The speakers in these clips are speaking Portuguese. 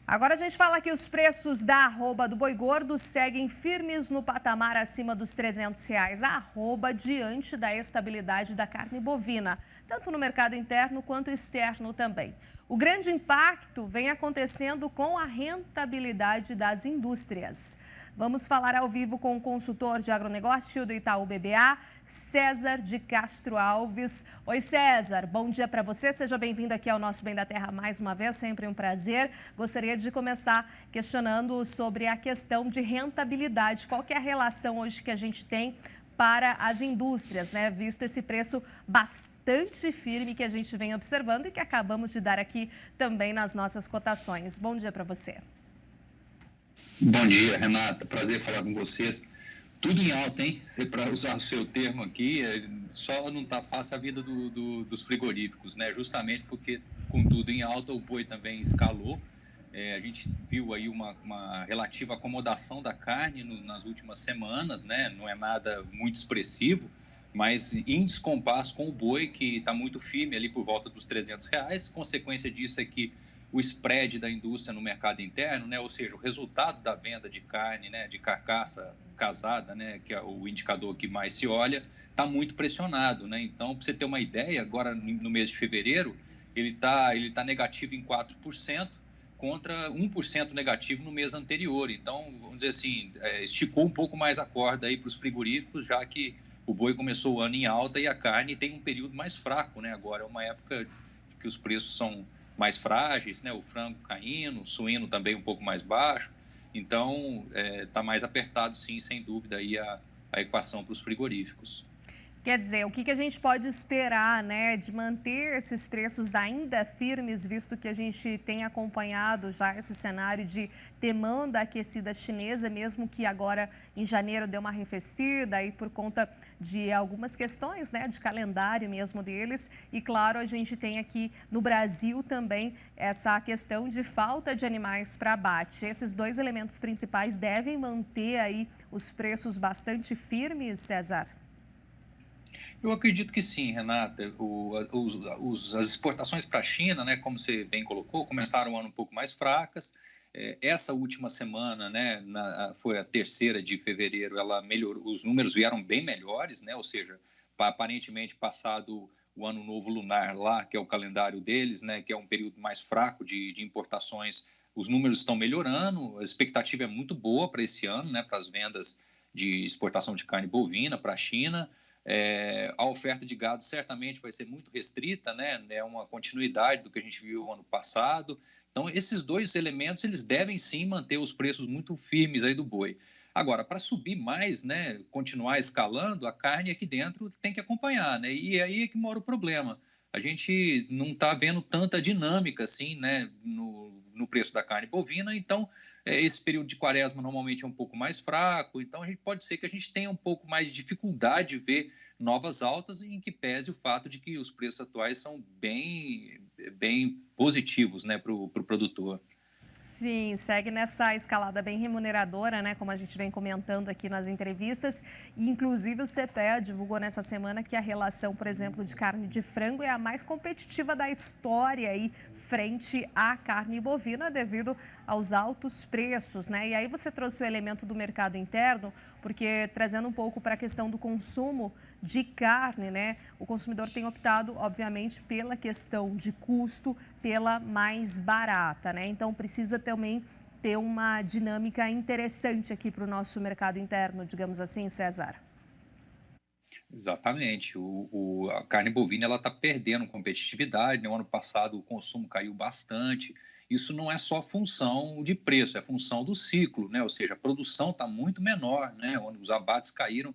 Agora a gente fala que os preços da arroba do boi gordo seguem firmes no patamar acima dos R$ 300. A arroba diante da estabilidade da carne bovina, tanto no mercado interno quanto externo também. O grande impacto vem acontecendo com a rentabilidade das indústrias. Vamos falar ao vivo com o consultor de agronegócio do Itaú BBA, César de Castro Alves. Oi, César, bom dia para você. Seja bem-vindo aqui ao nosso Bem da Terra mais uma vez, sempre um prazer. Gostaria de começar questionando sobre a questão de rentabilidade. Qual que é a relação hoje que a gente tem para as indústrias, né? Visto esse preço bastante firme que a gente vem observando e que acabamos de dar aqui também nas nossas cotações. Bom dia para você. Bom dia, Renata. Prazer falar com vocês. Tudo em alta, hein? Para usar o seu termo aqui, só não está fácil a vida dos frigoríficos, né? Justamente porque, com tudo em alta, o boi também escalou. A gente viu aí uma relativa acomodação da carne nas últimas semanas, né? Não é nada muito expressivo, mas em descompasso com o boi, que está muito firme ali por volta dos R$ 300. Consequência disso é que o spread da indústria no mercado interno, né, ou seja, o resultado da venda de carne, né, de carcaça casada, né, que é o indicador que mais se olha, está muito pressionado, né? Então, para você ter uma ideia, agora no mês de fevereiro, ele tá negativo em 4%, contra 1% negativo no mês anterior. Então, vamos dizer assim, esticou um pouco mais a corda aí para os frigoríficos, já que o boi começou o ano em alta e a carne tem um período mais fraco, né? Agora é uma época que os preços são mais frágeis, né? O frango caindo, o suíno também um pouco mais baixo. Então, está mais apertado, sim, sem dúvida, aí a equação para os frigoríficos. Quer dizer, o que a gente pode esperar, né, de manter esses preços ainda firmes, visto que a gente tem acompanhado já esse cenário de demanda aquecida chinesa, mesmo que agora em janeiro deu uma arrefecida aí por conta de algumas questões, né, de calendário mesmo deles. E claro, a gente tem aqui no Brasil também essa questão de falta de animais para abate. Esses dois elementos principais devem manter aí os preços bastante firmes, César? Eu acredito que sim, Renata. As exportações para a China, né, como você bem colocou, começaram o ano um pouco mais fracas. Essa última semana, né, foi a terceira de fevereiro, ela melhorou, os números vieram bem melhores, né, ou seja, aparentemente passado o ano novo lunar lá, que é o calendário deles, né, que é um período mais fraco de importações, os números estão melhorando, a expectativa é muito boa para esse ano, né, para as vendas de exportação de carne bovina para a China. A oferta de gado certamente vai ser muito restrita, né? É uma continuidade do que a gente viu ano passado. Então, esses dois elementos, eles devem sim manter os preços muito firmes aí do boi. Agora, para subir mais, né, continuar escalando, a carne aqui dentro tem que acompanhar, né? E aí é que mora o problema. A gente não está vendo tanta dinâmica assim, né, no preço da carne bovina, então esse período de quaresma normalmente é um pouco mais fraco, então a gente pode ser que a gente tenha um pouco mais de dificuldade de ver novas altas, em que pese o fato de que os preços atuais são bem positivos, né, para o produtor. Sim, segue nessa escalada bem remuneradora, né? Como a gente vem comentando aqui nas entrevistas. E, inclusive, o CPEA divulgou nessa semana que a relação, por exemplo, de carne de frango é a mais competitiva da história aí, frente à carne bovina, devido aos altos preços, né? E aí você trouxe o elemento do mercado interno, porque trazendo um pouco para a questão do consumo de carne, né? O consumidor tem optado, obviamente, pela questão de custo, pela mais barata, né? Então precisa também ter uma dinâmica interessante aqui para o nosso mercado interno, digamos assim, César. Exatamente. A carne bovina ela está perdendo competitividade. No ano passado o consumo caiu bastante. Isso não é só função de preço, é função do ciclo, né? Ou seja, a produção está muito menor, né? Os abates caíram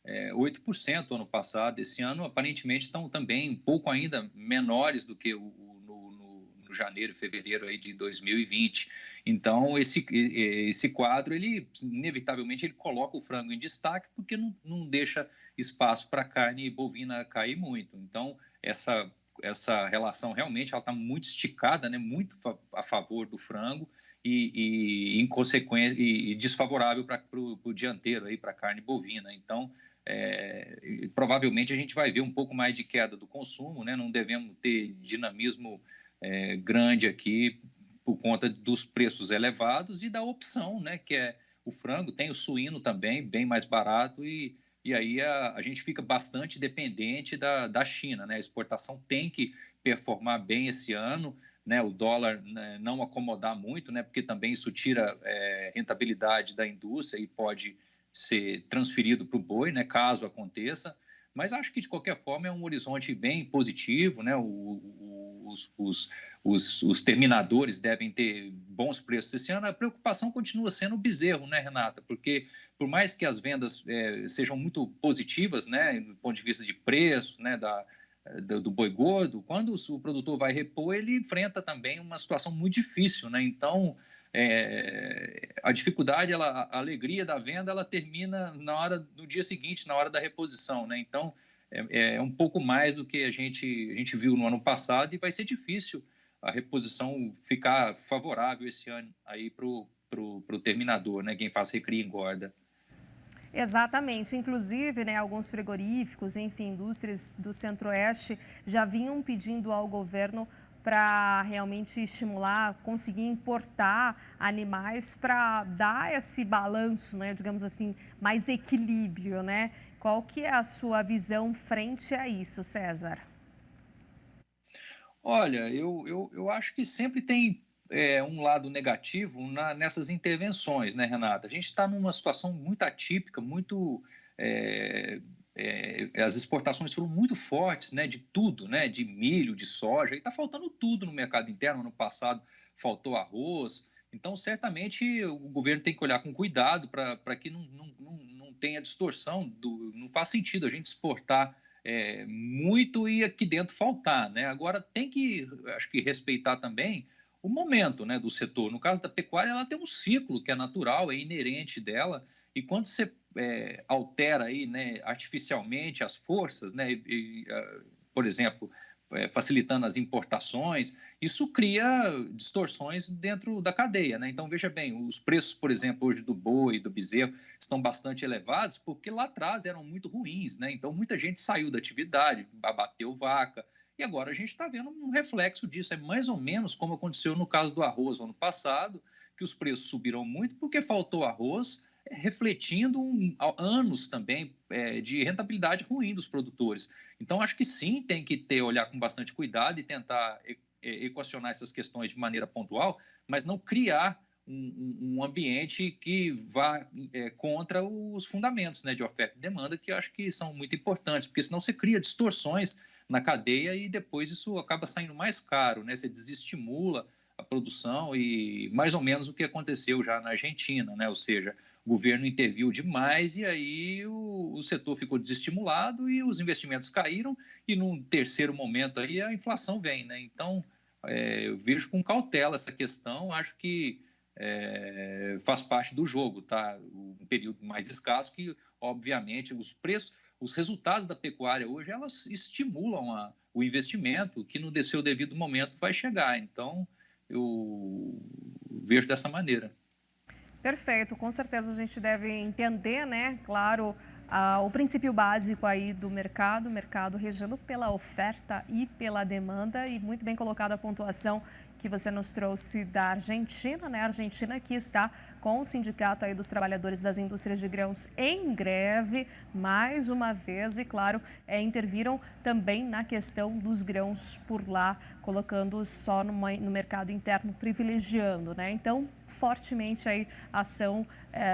8% ano passado. Esse ano aparentemente estão também um pouco ainda menores do que no janeiro e fevereiro aí de 2020. Então, esse quadro, ele inevitavelmente ele coloca o frango em destaque porque não deixa espaço para a carne bovina cair muito. Então, essa relação realmente ela está muito esticada, né, muito a favor do frango e em consequência, e desfavorável para o dianteiro, para a carne bovina. Então, provavelmente a gente vai ver um pouco mais de queda do consumo, né? Não devemos ter dinamismo grande aqui por conta dos preços elevados e da opção, né, que é o frango, tem o suíno também, bem mais barato, e aí a gente fica bastante dependente da China, né? A exportação tem que performar bem esse ano, né? O dólar, né, não acomodar muito, né? Porque também isso tira rentabilidade da indústria e pode ser transferido para o boi, né? Caso aconteça. Mas acho que, de qualquer forma, é um horizonte bem positivo, né? Os terminadores devem ter bons preços esse ano. A preocupação continua sendo o bezerro, né, Renata? Porque, por mais que as vendas sejam muito positivas, né, do ponto de vista de preço, né, do boi gordo, quando o produtor vai repor, ele enfrenta também uma situação muito difícil, né? Então, a dificuldade, a alegria da venda, ela termina no dia seguinte, na hora da reposição, né? Então, é um pouco mais do que a gente viu no ano passado e vai ser difícil a reposição ficar favorável esse ano aí para o terminador, né? Quem faz recria e engorda. Exatamente. Inclusive, né, alguns frigoríficos, enfim, indústrias do Centro-Oeste já vinham pedindo ao governo para realmente estimular, conseguir importar animais para dar esse balanço, né, digamos assim, mais equilíbrio, né? Qual que é a sua visão frente a isso, César? Olha, eu acho que sempre tem um lado negativo nessas intervenções, né, Renata? A gente está numa situação muito atípica, muito. As exportações foram muito fortes, né, de tudo, né, de milho, de soja, e está faltando tudo no mercado interno. Ano passado faltou arroz. Então, certamente, o governo tem que olhar com cuidado para que não tenha distorção. Não faz sentido a gente exportar muito e aqui dentro faltar, né? Agora tem que, acho que respeitar também o momento, né, do setor. No caso da pecuária, ela tem um ciclo que é natural, é inerente dela, e quando você altera aí, né, artificialmente as forças, né, por exemplo, facilitando as importações, isso cria distorções dentro da cadeia, né? Então, veja bem, os preços, por exemplo, hoje do boi, do bezerro, estão bastante elevados porque lá atrás eram muito ruins, né? Então, muita gente saiu da atividade, abateu vaca, e agora a gente está vendo um reflexo disso. É mais ou menos como aconteceu no caso do arroz no ano passado, que os preços subiram muito porque faltou arroz, refletindo anos também de rentabilidade ruim dos produtores. Então, acho que sim, tem que olhar com bastante cuidado e tentar equacionar essas questões de maneira pontual, mas não criar um ambiente que vá contra os fundamentos, né, de oferta e demanda, que eu acho que são muito importantes, porque senão você cria distorções na cadeia e depois isso acaba saindo mais caro, né? Você desestimula a produção e mais ou menos o que aconteceu já na Argentina, né? Ou seja, o governo interviu demais e aí o setor ficou desestimulado e os investimentos caíram e num terceiro momento aí a inflação vem, né? Então, eu vejo com cautela essa questão, acho que faz parte do jogo, tá? Um período mais escasso que, obviamente, os resultados da pecuária hoje, elas estimulam o investimento que no seu devido momento vai chegar. Então, eu vejo dessa maneira. Perfeito, com certeza a gente deve entender, né, claro, o princípio básico aí do mercado regido pela oferta e pela demanda, e muito bem colocada a pontuação que você nos trouxe da Argentina, né? A Argentina que está com o sindicato aí dos trabalhadores das indústrias de grãos em greve, mais uma vez, e claro, interviram também na questão dos grãos por lá, colocando só no mercado interno, privilegiando, né? Então, fortemente aí a ação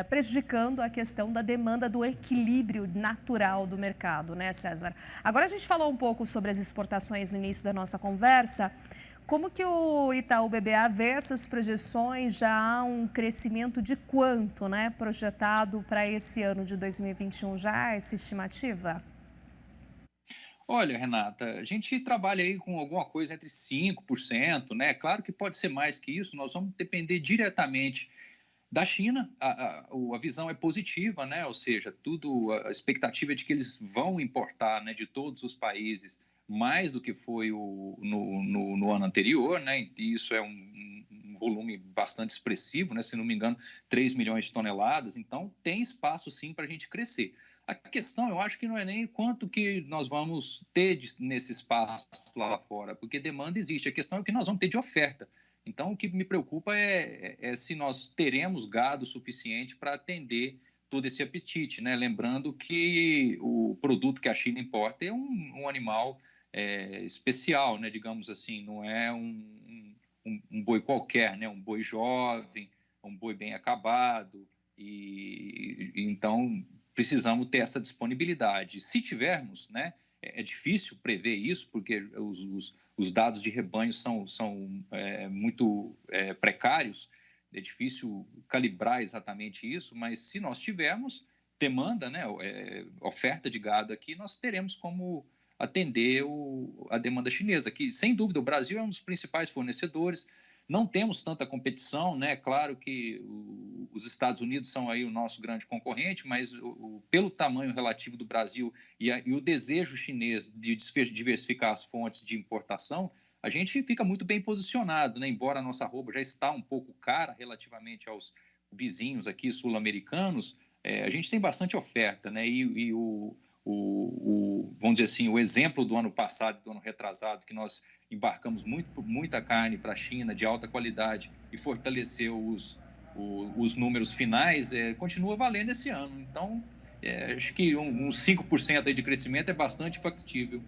prejudicando a questão da demanda, do equilíbrio natural do mercado, né, César? Agora a gente falou um pouco sobre as exportações no início da nossa conversa. Como que o Itaú BBA vê essas projeções? Já há um crescimento de quanto, né, projetado para esse ano de 2021? Já há essa estimativa? Olha, Renata, a gente trabalha aí com alguma coisa entre 5%, né? Claro que pode ser mais que isso, nós vamos depender diretamente da China. A visão é positiva, né? Ou seja, a expectativa é de que eles vão importar, né, de todos os países mais do que foi no ano anterior, né? E isso é um volume bastante expressivo, né? Se não me engano, 3 milhões de toneladas. Então, tem espaço sim para a gente crescer. A questão, eu acho que não é nem quanto que nós vamos ter nesse espaço lá fora, porque demanda existe. A questão é o que nós vamos ter de oferta. Então, o que me preocupa é se nós teremos gado suficiente para atender todo esse apetite, né? Lembrando que o produto que a China importa é um animal especial, né? Digamos assim, não é um boi qualquer, né? Um boi jovem, um boi bem acabado, e então precisamos ter essa disponibilidade. Se tivermos, né? É difícil prever isso, porque os dados de rebanho são muito precários, é difícil calibrar exatamente isso, mas se nós tivermos demanda, né, oferta de gado aqui, nós teremos como atender a demanda chinesa, que, sem dúvida, o Brasil é um dos principais fornecedores. Não temos tanta competição, né? Claro que os Estados Unidos são aí o nosso grande concorrente, mas pelo tamanho relativo do Brasil e o desejo chinês de diversificar as fontes de importação, a gente fica muito bem posicionado, né? Embora a nossa arroba já está um pouco cara relativamente aos vizinhos aqui sul-americanos, a gente tem bastante oferta, né? Vamos dizer assim, o exemplo do ano passado e do ano retrasado, que nós embarcamos muita carne para a China de alta qualidade e fortaleceu os números finais, continua valendo esse ano. Então, acho que uns 5% aí de crescimento é bastante factível.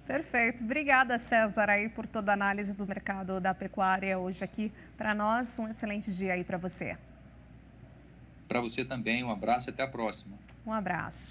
Perfeito. Obrigada, César, aí por toda a análise do mercado da pecuária hoje aqui para nós. Um excelente dia aí para você. Para você também, um abraço e até a próxima. Um abraço.